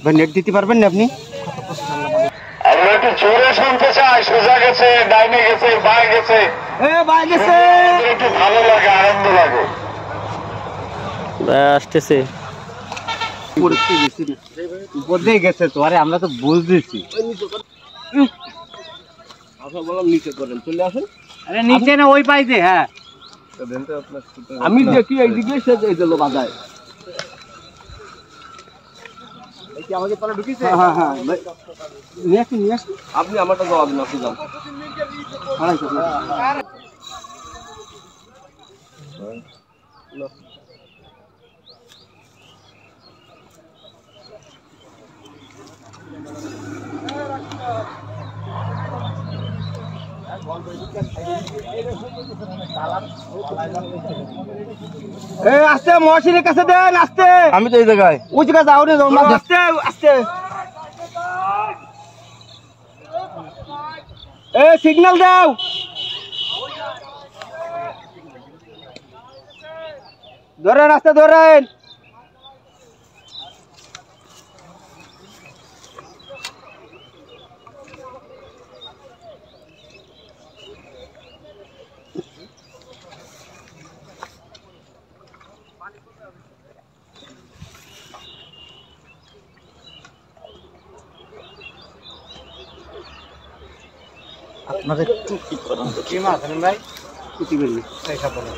ভাই নেট দিতে পারবেন না আপনি? আমরা একটু জোরে শুনতে চাই। সোজা গেছে, ডাইনে গেছে, বাঁয়ে গেছে, একটু ভালো লাগে, আনন্দ লাগে। আসতেছে উপর দিয়ে গেছে তো, আরে আমরা তো বুঝতেছি। বললাম নিচে করেন, চলে আসেন। আরে নিচে না, ওই পাইতে। হ্যাঁ আমি দেখি এইদিকে সে গেল বাজায়। আমাকে পরে ঢুকিয়েছে। হ্যাঁ হ্যাঁ নিয়ে আসুন। আপনি আমারটা জবাব না খুঁজান। আস্তে মহাশিনের কাছে দেন, আস্তে। আমি তো এই জায়গায়, ওই জায়গায় যাও রে, আস্তে আস্তে। সিগন্যাল দাও। ধরেন, আস্তে ধরেন। আপনাদের কি করেন কি মাছ ভাই? কুটি বেলি এই খাবো না।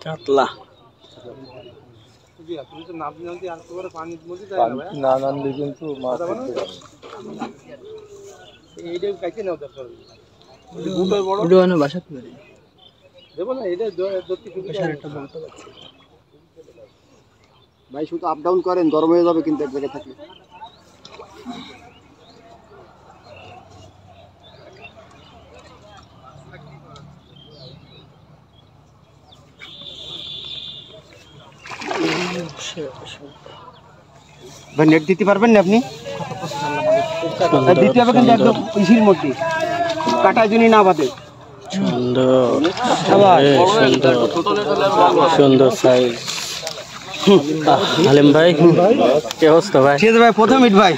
কাতলা না নামলে কিন্তু মাছ ভাই শুধু আপ ডাউন করেন, গরম হয়ে যাবে কিন্তু এক জায়গায় থাকলে। ভাই নেট দিতে পারবেন না আপনি? দিতে হবে কিন্তু একদম ইসির মধ্যে, কাটার জন্য না বাদে। সুন্দর সাইজ। আলিম ভাই কি অবস্থা ভাই? ঠিক আছে ভাই, প্রথম হিট ভাই।